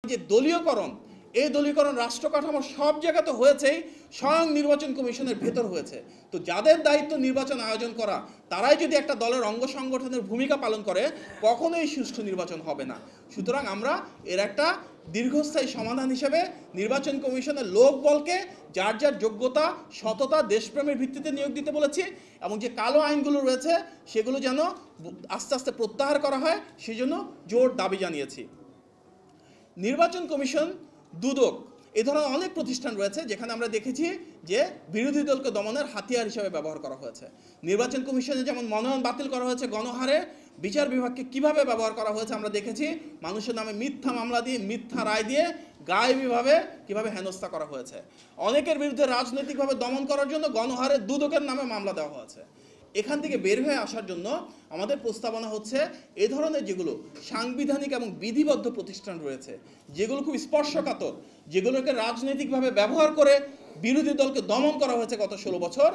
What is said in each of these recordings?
যে দলীয়করণ, এই দলীয়করণ রাষ্ট্র কাঠামোর সব জায়গাতে হয়েছেই, স্বয়ং নির্বাচন কমিশনের ভেতর হয়েছে। তো যাদের দায়িত্ব নির্বাচন আয়োজন করা, তারাই যদি একটা দলের অঙ্গ সংগঠনের ভূমিকা পালন করে, কখনোই সুষ্ঠু নির্বাচন হবে না। সুতরাং আমরা এর একটা দীর্ঘস্থায়ী সমাধান হিসেবে নির্বাচন কমিশনের লোকবলকে যার যার যোগ্যতা, সততা, দেশপ্রেমের ভিত্তিতে নিয়োগ দিতে বলেছি, এবং যে কালো আইনগুলো রয়েছে সেগুলো যেন আস্তে আস্তে প্রত্যাহার করা হয়, সেজন্য জোর দাবি জানিয়েছি। নির্বাচন কমিশন, দুদক, এই ধরনের অনেক প্রতিষ্ঠান রয়েছে যেখানে আমরা দেখেছি যে বিরোধী দলকে দমনের হাতিয়ার হিসেবে ব্যবহার করা হয়েছে। নির্বাচন কমিশনে যেমন মনোনয়ন বাতিল করা হয়েছে গণহারে, বিচার বিভাগকে কিভাবে ব্যবহার করা হয়েছে আমরা দেখেছি। মানুষের নামে মিথ্যা মামলা দিয়ে, মিথ্যা রায় দিয়ে গায়েবীভাবে কিভাবে হেনস্থা করা হয়েছে। অনেকের বিরুদ্ধে রাজনৈতিকভাবে দমন করার জন্য গণহারে দুদকের নামে মামলা দেওয়া হয়েছে। এখান থেকে বের হয়ে আসার জন্য আমাদের প্রস্তাবনা হচ্ছে এ ধরনের যেগুলো সাংবিধানিক এবং বিধিবদ্ধ প্রতিষ্ঠান রয়েছে, যেগুলো খুব স্পর্শকাতর, যেগুলোকে রাজনৈতিকভাবে ব্যবহার করে বিরোধী দলকে দমন করা হয়েছে গত 16 বছর,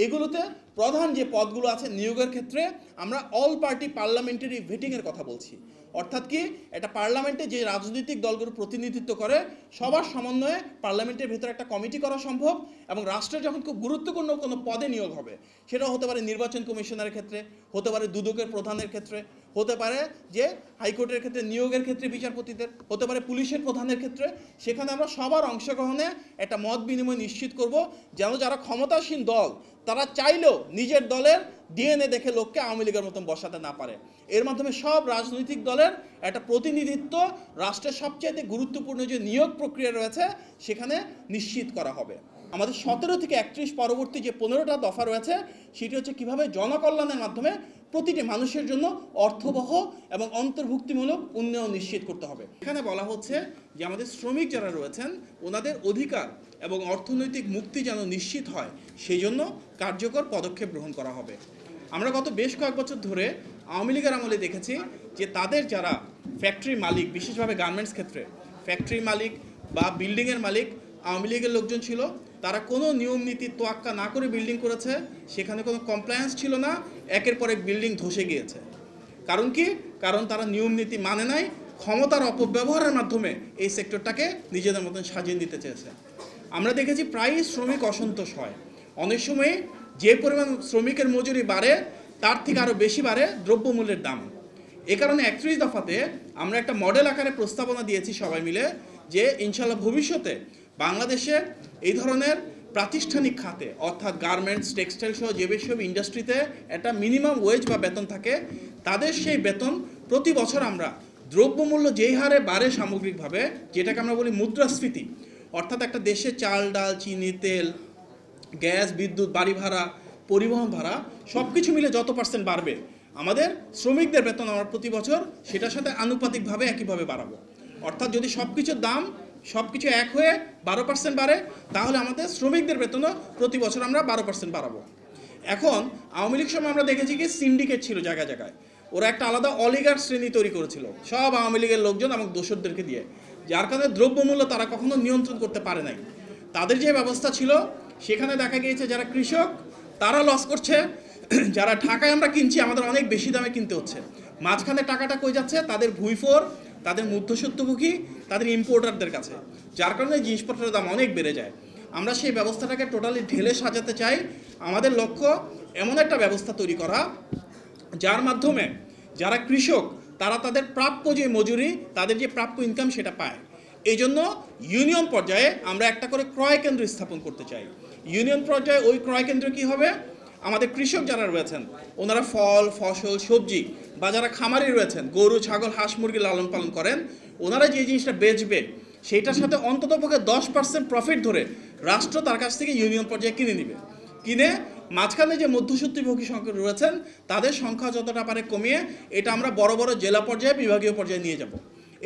এগুলোতে প্রধান যে পদগুলো আছে নিয়োগের ক্ষেত্রে আমরা অল পার্টি পার্লামেন্টারি ভেটিংয়ের কথা বলছি। অর্থাৎ কি, একটা পার্লামেন্টে যে রাজনৈতিক দলগুলো প্রতিনিধিত্ব করে সবার সমন্বয়ে পার্লামেন্টের ভিতরে একটা কমিটি করা সম্ভব, এবং রাষ্ট্রের যখন খুব গুরুত্বপূর্ণ কোনো পদে নিয়োগ হবে, সেটা হতে পারে নির্বাচন কমিশনের ক্ষেত্রে, হতে পারে দুদকের প্রধানের ক্ষেত্রে, হতে পারে যে হাইকোর্টের ক্ষেত্রে নিয়োগের ক্ষেত্রে বিচারপতিদের, হতে পারে পুলিশের প্রধানের ক্ষেত্রে, সেখানে আমরা সবার অংশগ্রহণে একটা মত বিনিময় নিশ্চিত করব, যেন যারা ক্ষমতাসীন দল তারা চাইলেও নিজের দলের ডিএনএ দেখে লোককে আওয়ামী লীগের মতন বসাতে না পারে। এর মাধ্যমে সব রাজনৈতিক দলের একটা প্রতিনিধিত্ব রাষ্ট্রের সবচেয়ে গুরুত্বপূর্ণ যে নিয়োগ প্রক্রিয়া রয়েছে সেখানে নিশ্চিত করা হবে। আমাদের 17 থেকে 31 পরবর্তী যে 15টা দফা রয়েছে, সেটি হচ্ছে কীভাবে জনকল্যাণের মাধ্যমে প্রতিটি মানুষের জন্য অর্থবহ এবং অন্তর্ভুক্তিমূলক উন্নয়ন নিশ্চিত করতে হবে। এখানে বলা হচ্ছে যে আমাদের শ্রমিক যারা রয়েছেন ওনাদের অধিকার এবং অর্থনৈতিক মুক্তি যেন নিশ্চিত হয়, সেই জন্য কার্যকর পদক্ষেপ গ্রহণ করা হবে। আমরা গত বেশ কয়েক বছর ধরে আওয়ামী লীগের আমলে দেখেছি যে তাদের যারা ফ্যাক্টরি মালিক, বিশেষভাবে গার্মেন্টস ক্ষেত্রে ফ্যাক্টরি মালিক বা বিল্ডিংয়ের মালিক আওয়ামী লীগের লোকজন ছিল, তারা কোনো নিয়ম নীতি তোয়াক্কা না করে বিল্ডিং করেছে, সেখানে কোনো কমপ্লায়েন্স ছিল না, একের পর এক বিল্ডিং ধসে গিয়েছে। কারণ কি? কারণ তারা নিয়ম নীতি মানে নাই, ক্ষমতার অপব্যবহারের মাধ্যমে এই সেক্টরটাকে নিজেদের মতন সাজিয়ে নিতে চেয়েছে। আমরা দেখেছি প্রায়ই শ্রমিক অসন্তোষ হয়, অনেক সময় যে পরিমাণ শ্রমিকের মজুরি বাড়ে তার থেকে আরও বেশি বাড়ে দ্রব্যমূল্যের দাম। এ কারণে 31 দফাতে আমরা একটা মডেল আকারে প্রস্তাবনা দিয়েছি সবাই মিলে, যে ইনশাল্লাহ ভবিষ্যতে বাংলাদেশে এই ধরনের প্রাতিষ্ঠানিক খাতে, অর্থাৎ গার্মেন্টস, টেক্সটাইল সহ যে সব ইন্ডাস্ট্রিতে একটা মিনিমাম ওয়েজ বা বেতন থাকে, তাদের সেই বেতন প্রতি বছর আমরা দ্রব্যমূল্য যেই হারে বাড়ে সামগ্রিকভাবে, যেটাকে আমরা বলি মুদ্রাস্ফীতি, অর্থাৎ একটা দেশে চাল, ডাল, চিনি, তেল, গ্যাস, বিদ্যুৎ, বাড়ি ভাড়া, পরিবহন ভাড়া সব কিছু মিলে যত % বাড়বে, আমাদের শ্রমিকদের বেতন আমরা প্রতি বছর সেটার সাথে আনুপাতিকভাবে একইভাবে বাড়াবো। অর্থাৎ যদি সব কিছুর দাম সব কিছু এক হয়ে 12% বাড়ে, তাহলে আমাদের শ্রমিকদের বেতনও প্রতি বছর আমরা 12% বাড়াবো। এখন আওয়ামী লীগ সময় আমরা দেখেছি কি সিন্ডিকেট ছিল জায়গায় জায়গায়, ওরা একটা আলাদা অলিগার্ক শ্রেণী তৈরি করেছিল সব আওয়ামী লীগের লোকজন এবং দোসরদেরকে দিয়ে, যার কারণে দ্রব্যমূল্য তারা কখনো নিয়ন্ত্রণ করতে পারে নাই। তাদের যে ব্যবস্থা ছিল সেখানে দেখা গিয়েছে যারা কৃষক তারা লস করছে, যারা ঢাকায় আমরা কিনছি আমাদের অনেক বেশি দামে কিনতে হচ্ছে, মাঝখানে টাকাটা কই যাচ্ছে? তাদের ভুইফোর, তাদের মধ্যস্বত্বভোগী, তাদের ইম্পোর্টারদের কাছে, যার কারণে জিনিসপত্রের দাম অনেক বেড়ে যায়। আমরা সেই ব্যবস্থাটাকে টোটালি ঢেলে সাজাতে চাই। আমাদের লক্ষ্য এমন একটা ব্যবস্থা তৈরি করা যার মাধ্যমে যারা কৃষক তারা তাদের প্রাপ্য যে মজুরি, তাদের যে প্রাপ্য ইনকাম সেটা পায়। এই জন্য ইউনিয়ন পর্যায়ে আমরা একটা করে ক্রয় কেন্দ্র স্থাপন করতে চাই। ইউনিয়ন পর্যায়ে ওই ক্রয় কেন্দ্র কী হবে? আমাদের কৃষক যারা রয়েছেন ওনারা ফল, ফসল, সবজি, বা যারা খামারি রয়েছেন গরু, ছাগল, হাঁস, মুরগি লালন পালন করেন, ওনারা যে জিনিসটা বেচবে সেইটার সাথে অন্ততপক্ষে 10% প্রফিট ধরে রাষ্ট্র তার কাছ থেকে ইউনিয়ন পর্যায়ে কিনে নেবে। কিনে মাঝখানে যে মধ্যস্বত্বভোগী সংখ্যা রয়েছেন তাদের সংখ্যা যতটা পারে কমিয়ে এটা আমরা বড় বড় জেলা পর্যায়ে, বিভাগীয় পর্যায়ে নিয়ে যাব।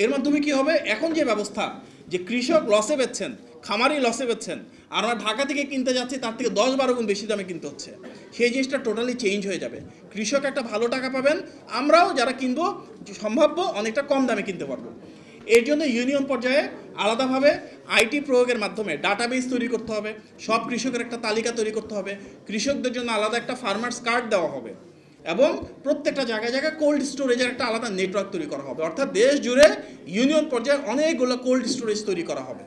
এর মাধ্যমে কি হবে? এখন যে ব্যবস্থা যে কৃষক লসে বেচছেন, খামারি লসে বেচছেন, আর আমরা ঢাকা থেকে কিনতে যাচ্ছি তার থেকে 10-12 গুণ বেশি দামে কিনতে হচ্ছে, সেই জিনিসটা টোটালি চেঞ্জ হয়ে যাবে। কৃষক একটা ভালো টাকা পাবেন, আমরাও যারা কিনবো সম্ভাব্য অনেকটা কম দামে কিনতে পারবো। এর জন্য ইউনিয়ন পর্যায়ে আলাদাভাবে আইটি প্রয়োগের মাধ্যমে ডাটাবেস তৈরি করতে হবে, সব কৃষকের একটা তালিকা তৈরি করতে হবে, কৃষকদের জন্য আলাদা একটা ফার্মার্স কার্ড দেওয়া হবে, এবং প্রত্যেকটা জায়গায় জায়গায় কোল্ড স্টোরেজের একটা আলাদা নেটওয়ার্ক তৈরি করা হবে, অর্থাৎ দেশ জুড়ে ইউনিয়ন পর্যায়ে অনেকগুলো কোল্ড স্টোরেজ তৈরি করা হবে।